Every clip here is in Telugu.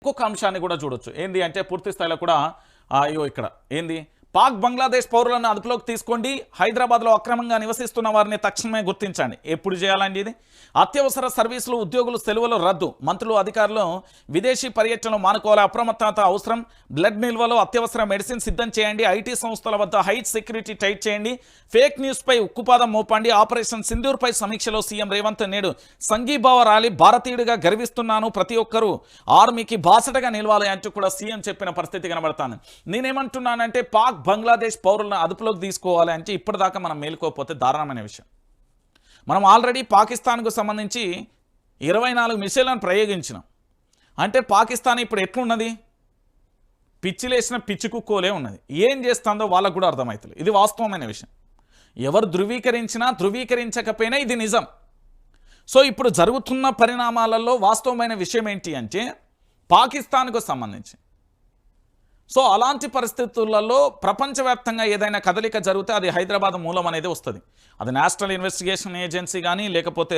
ఇంకొక అంశాన్ని కూడా చూడొచ్చు. ఏంది అంటే పూర్తి స్థాయిలో కూడా అయ్యో ఇక్కడ ఏంది పాక్ బంగ్లాదేశ్ పౌరులను అదుపులోకి తీసుకోండి, హైదరాబాద్లో అక్రమంగా నివసిస్తున్న వారిని తక్షణమే గుర్తించండి. ఎప్పుడు చేయాలండి ఇది? అత్యవసర సర్వీసులు, ఉద్యోగులు సెలవులు రద్దు, మంత్రులు అధికారులు విదేశీ పర్యటనలు మానుకోవాలి, అప్రమత్తత అవసరం, బ్లడ్ నిల్వలో అత్యవసర మెడిసిన్ సిద్ధం చేయండి, ఐటీ సంస్థల వద్ద హైట్ సెక్యూరిటీ టైట్ చేయండి, ఫేక్ న్యూస్పై ఉక్కుపాదం మోపండి, ఆపరేషన్ సింధూర్పై సమీక్షలో సీఎం రేవంత్ నేడు సంఘీభావ ర్యాలీ, భారతీయుడిగా గర్విస్తున్నాను, ప్రతి ఒక్కరూ ఆర్మీకి బాసటగా నిలవాలి అంటూ కూడా సీఎం చెప్పిన పరిస్థితి కనబడతాను. నేనేమంటున్నానంటే పాక్ బంగ్లాదేశ్ పౌరులను అదుపులోకి తీసుకోవాలి అంటే ఇప్పటిదాకా మనం మేలుకోకపోతే దారుణమైన విషయం. మనం ఆల్రెడీ పాకిస్తాన్కు సంబంధించి 24 మిసైళ్లను ప్రయోగించినాం. అంటే పాకిస్తాన్ ఇప్పుడు ఎట్లున్నది? పిచ్చిలేసిన పిచ్చి కుక్కోలే ఉన్నది. ఏం చేస్తుందో వాళ్ళకు కూడా అర్థమవుతుంది. ఇది వాస్తవమైన విషయం. ఎవరు ధృవీకరించినా ధృవీకరించకపోయినా ఇది నిజం. సో ఇప్పుడు జరుగుతున్న పరిణామాలలో వాస్తవమైన విషయం ఏంటి అంటే పాకిస్తాన్కు సంబంధించి సో అలాంటి పరిస్థితులలో ప్రపంచవ్యాప్తంగా ఏదైనా కదలిక జరిగితే అది హైదరాబాద్ మూలం అనేది వస్తుంది. అది నేషనల్ ఇన్వెస్టిగేషన్ ఏజెన్సీ కానీ లేకపోతే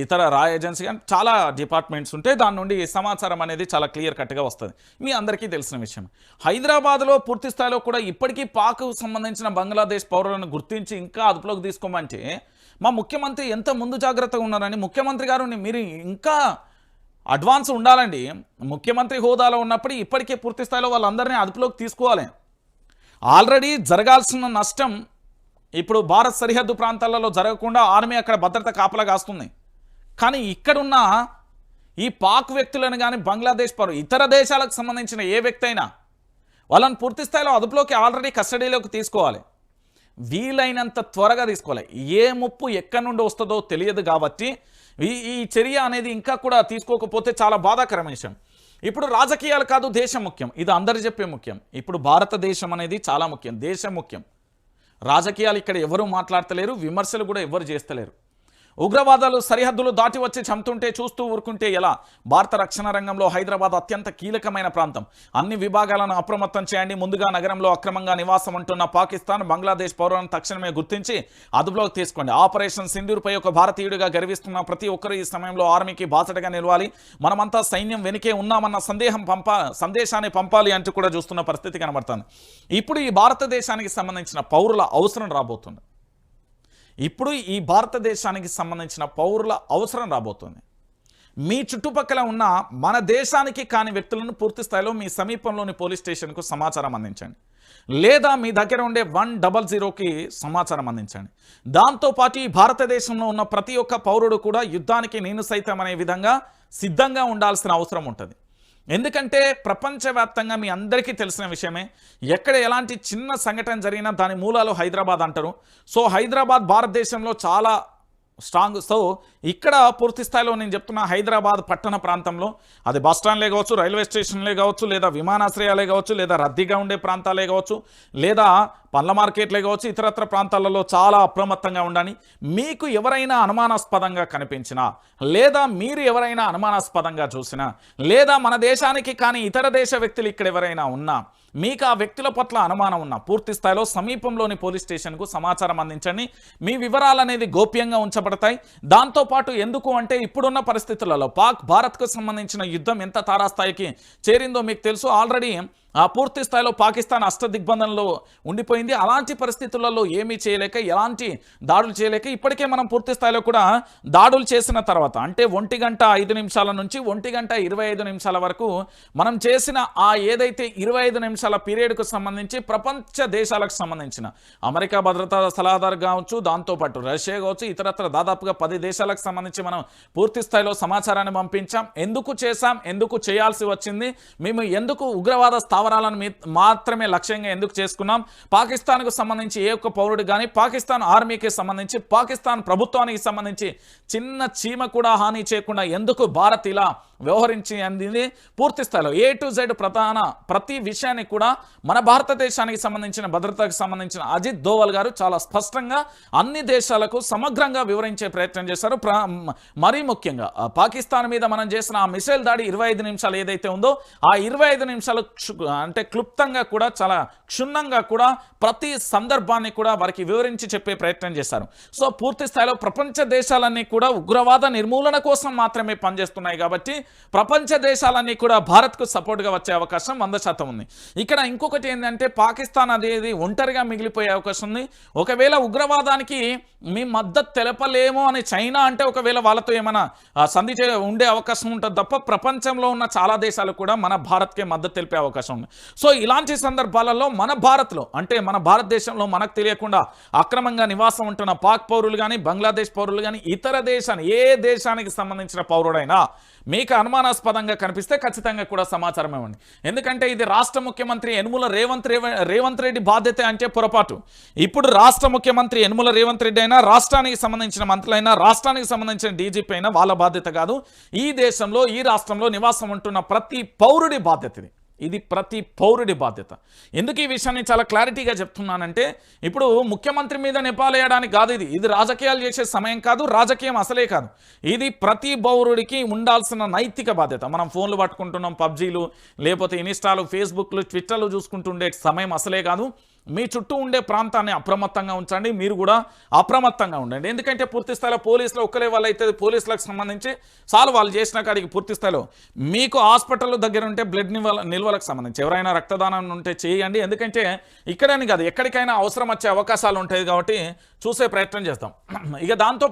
ఇతర రా ఏజెన్సీ కానీ చాలా డిపార్ట్మెంట్స్ ఉంటే దాని నుండి సమాచారం అనేది చాలా క్లియర్ కట్గా వస్తుంది. మీ అందరికీ తెలిసిన విషయం. హైదరాబాద్లో పూర్తి స్థాయిలో కూడా ఇప్పటికీ పాక్కు సంబంధించిన బంగ్లాదేశ్ పౌరులను గుర్తించి ఇంకా అదుపులోకి తీసుకోమంటే మా ముఖ్యమంత్రి ఎంత ముందు జాగ్రత్తగా ఉన్నారని ముఖ్యమంత్రి గారు మీరు ఇంకా అడ్వాన్స్ ఉండాలండి. ముఖ్యమంత్రి హోదాలో ఉన్నప్పుడు ఇప్పటికే పూర్తి స్థాయిలో వాళ్ళందరినీ అదుపులోకి తీసుకోవాలి. ఆల్రెడీ జరగాల్సిన నష్టం ఇప్పుడు భారత్ సరిహద్దు ప్రాంతాలలో జరగకుండా ఆర్మీ అక్కడ భద్రత కాపలా కాస్తుంది. కానీ ఇక్కడున్న ఈ పాక్ వ్యక్తులను కానీ బంగ్లాదేశ్ ఇతర దేశాలకు సంబంధించిన ఏ వ్యక్తి అయినా వాళ్ళని పూర్తి స్థాయిలో అదుపులోకి ఆల్రెడీ కస్టడీలోకి తీసుకోవాలి. వీలైనంత త్వరగా తీసుకోవాలి. ఏ ముప్పు ఎక్కడి నుండి వస్తుందో తెలియదు కాబట్టి ఈ చర్య అనేది ఇంకా కూడా తీసుకోకపోతే చాలా బాధాకరమైన విషయం. ఇప్పుడు రాజకీయాలు కాదు, దేశం ముఖ్యం. ఇది అందరు చెప్పే ముఖ్యం. ఇప్పుడు భారతదేశం అనేది చాలా ముఖ్యం, దేశం ముఖ్యం. రాజకీయాలు ఇక్కడ ఎవరు మాట్లాడతలేరు, విమర్శలు కూడా ఎవరు చేస్తలేరు. ఉగ్రవాదాలు సరిహద్దులు దాటి వచ్చి చంపుతుంటే చూస్తూ ఊరుకుంటే ఎలా? భారత రక్షణ రంగంలో హైదరాబాద్ అత్యంత కీలకమైన ప్రాంతం. అన్ని విభాగాలను అప్రమత్తం చేయండి. ముందుగా నగరంలో అక్రమంగా నివాసం ఉంటున్న పాకిస్తాన్, బంగ్లాదేశ్ పౌరులను తక్షణమే గుర్తించి అదుపులోకి తీసుకోండి. ఆపరేషన్ సింధూర్పై ఒక భారతీయుడిగా గర్విస్తున్న ప్రతి ఒక్కరూ ఈ సమయంలో ఆర్మీకి బాసటగా నిలవాలి. మనమంతా సైన్యం వెనుకే ఉన్నామన్న సందేశాన్ని పంపాలి అంటూ కూడా చూస్తున్న పరిస్థితి కనబడుతుంది. ఇప్పుడు ఈ భారతదేశానికి సంబంధించిన పౌరుల అవసరం రాబోతుంది. ఇప్పుడు ఈ భారతదేశానికి సంబంధించిన పౌరుల అవసరం రాబోతుంది. మీ చుట్టుపక్కల ఉన్న మన దేశానికి కాని వ్యక్తులను పూర్తి స్థాయిలో మీ సమీపంలోని పోలీస్ స్టేషన్కు సమాచారం అందించండి, లేదా మీ దగ్గర ఉండే 100కి సమాచారం అందించండి. దాంతోపాటు ఈ భారతదేశంలో ఉన్న ప్రతి ఒక్క పౌరుడు కూడా యుద్ధానికి నేను సైతం అనే విధంగా సిద్ధంగా ఉండాల్సిన అవసరం ఉంటుంది. ఎందుకంటే ప్రపంచవ్యాప్తంగా మీ అందరికీ తెలిసిన విషయమే, ఎక్కడ ఎలాంటి చిన్న సంఘటన జరిగినా దాని మూలాలు హైదరాబాద్ అంటారు. సో హైదరాబాద్ భారతదేశంలో చాలా స్ట్రాంగ్. సో ఇక్కడ పూర్తి స్థాయిలో నేను చెప్తున్నా హైదరాబాద్ పట్టణ ప్రాంతంలో అది బస్ స్టాండ్లే కావచ్చు, రైల్వే స్టేషన్లే కావచ్చు, లేదా విమానాశ్రయాలే కావచ్చు, లేదా రద్దీగా ఉండే ప్రాంతాలే కావచ్చు, లేదా పండ్ల మార్కెట్లే కావచ్చు, ఇతరత్ర ప్రాంతాలలో చాలా అప్రమత్తంగా ఉండాలి. మీకు ఎవరైనా అనుమానాస్పదంగా కనిపించినా, లేదా మీరు ఎవరైనా అనుమానాస్పదంగా చూసినా, లేదా మన దేశానికి కానీ ఇతర దేశ వ్యక్తులు ఇక్కడ ఎవరైనా ఉన్నా, మీకు ఆ వ్యక్తుల పట్ల అనుమానం ఉన్నా పూర్తి స్థాయిలో సమీపంలోని పోలీస్ స్టేషన్కు సమాచారం అందించండి. మీ వివరాలు అనేది గోప్యంగా ఉంచబడతాయి. దాంతోపాటు ఎందుకు అంటే ఇప్పుడున్న పరిస్థితులలో పాక్ భారత్కు సంబంధించిన యుద్ధం ఎంత తారాస్థాయికి చేరిందో మీకు తెలుసు. ఆల్రెడీ పూర్తి స్థాయిలో పాకిస్తాన్ అష్టదిగ్బంధంలో ఉండిపోయింది. అలాంటి పరిస్థితులలో ఏమీ చేయలేక, ఎలాంటి దాడులు చేయలేక ఇప్పటికే మనం పూర్తి స్థాయిలో కూడా దాడులు చేసిన తర్వాత అంటే 1:05 నుంచి 1:25 వరకు మనం చేసిన ఆ ఏదైతే 25 నిమిషాల పీరియడ్కు సంబంధించి ప్రపంచ దేశాలకు సంబంధించిన అమెరికా భద్రతా సలహాదారు కావచ్చు, దాంతోపాటు రష్యా కావచ్చు, ఇతరత్ర దాదాపుగా 10 దేశాలకు సంబంధించి మనం పూర్తి స్థాయిలో సమాచారాన్ని పంపించాం. ఎందుకు చేశాం, ఎందుకు చేయాల్సి వచ్చింది, మేము ఎందుకు ఉగ్రవాద స్థావరాలను మాత్రమే లక్ష్యంగా ఎందుకు చేసుకున్నాం, పాకిస్తాన్కు సంబంధించి ఏ ఒక్క పౌరుడు కానీ, పాకిస్తాన్ ఆర్మీకి సంబంధించి, పాకిస్తాన్ ప్రభుత్వానికి సంబంధించి చిన్న చీమ కూడా హాని చేయకుండా ఎందుకు భారత్ ఇలా వ్యవహరించి అందింది పూర్తి స్థాయిలో A to Z ప్రతి విషయాన్ని కూడా మన భారతదేశానికి సంబంధించిన భద్రతకు సంబంధించిన అజిత్ దోవల్ గారు చాలా స్పష్టంగా అన్ని దేశాలకు సమగ్రంగా వివరించే ప్రయత్నం చేశారు. మరీ ముఖ్యంగా పాకిస్తాన్ మీద మనం చేసిన ఆ మిసైల్ దాడి 25 నిమిషాలు ఏదైతే ఉందో ఆ 25 నిమిషాలు అంటే క్లుప్తంగా కూడా చాలా క్షుణ్ణంగా కూడా ప్రతి సందర్భాన్ని కూడా వారికి వివరించి చెప్పే ప్రయత్నం చేశారు. సో పూర్తి స్థాయిలో ప్రపంచ దేశాలన్నీ కూడా ఉగ్రవాద నిర్మూలన కోసం మాత్రమే పనిచేస్తున్నాయి కాబట్టి ప్రపంచ దేశాలన్నీ కూడా భారత్కు సపోర్ట్గా వచ్చే అవకాశం 100% ఉంది. ఇక్కడ ఇంకొకటి ఏంటంటే పాకిస్తాన్ అనేది ఒంటరిగా మిగిలిపోయే అవకాశం ఉంది. ఒకవేళ ఉగ్రవాదానికి మీ మద్దతు తెలపలేమో అని చైనా అంటే ఒకవేళ వాళ్ళతో ఏమైనా సంధి ఉండే అవకాశం ఉంటుంది తప్ప ప్రపంచంలో ఉన్న చాలా దేశాలు కూడా మన భారత్కే మద్దతు తెలిపే అవకాశం ఉంది. సో ఇలాంటి సందర్భాలలో మన భారత్లో అంటే మన భారతదేశంలో మనకు తెలియకుండా అక్రమంగా నివాసం ఉంటున్న పాక్ పౌరులు కానీ బంగ్లాదేశ్ పౌరులు కానీ ఇతర దేశాన్ని ఏ దేశానికి సంబంధించిన పౌరుడైనా మీకు అనుమానాస్పదంగా కనిపిస్తే ఖచ్చితంగా కూడా సమాచారం ఇవ్వండి. ఎందుకంటే ఇది రాష్ట్ర ముఖ్యమంత్రి యనుమల రేవంత్ రెడ్డి బాధ్యత అంటే పొరపాటు. ఇప్పుడు రాష్ట్ర ముఖ్యమంత్రి యనుమల రేవంత్ రెడ్డి అయినా రాష్ట్రానికి సంబంధించిన మంత్రులైనా రాష్ట్రానికి సంబంధించిన డీజీపీ అయినా వాళ్ళ బాధ్యత కాదు. ఈ దేశంలో ఈ రాష్ట్రంలో నివాసం ఉంటున్న ప్రతి పౌరుడి బాధ్యత ఇది ప్రతి పౌరుడి బాధ్యత. ఎందుకు ఈ విషయాన్ని చాలా క్లారిటీగా చెప్తున్నానంటే ఇప్పుడు ముఖ్యమంత్రి మీద నెపాలేయడానికి కాదు, ఇది రాజకీయాలు చేసే సమయం కాదు, రాజకీయం అసలే కాదు. ఇది ప్రతి పౌరుడికి ఉండాల్సిన నైతిక బాధ్యత. మనం ఫోన్లు పట్టుకుంటున్నాం, పబ్జీలు లేకపోతే ఇన్స్టాలు ఫేస్బుక్లు ట్విట్టర్లు చూసుకుంటుండే సమయం అసలే కాదు. మీ చుట్టూ ఉండే ప్రాంతాన్ని అప్రమత్తంగా ఉంచండి, మీరు కూడా అప్రమత్తంగా ఉండండి. ఎందుకంటే పూర్తి స్థాయిలో పోలీసులు ఒక్కలే వాళ్ళు అయితే పోలీసులకు సంబంధించి చాలు వాళ్ళు చేసిన కాడికి పూర్తి స్థాయిలో మీకు హాస్పిటల్ దగ్గర ఉంటే బ్లడ్ నిల్వలకు సంబంధించి ఎవరైనా రక్తదానం ఉంటే చేయండి. ఎందుకంటే ఇక్కడని కాదు ఎక్కడికైనా అవసరం వచ్చే అవకాశాలు ఉంటాయి కాబట్టి చూసే ప్రయత్నం చేస్తాం. ఇక దాంతో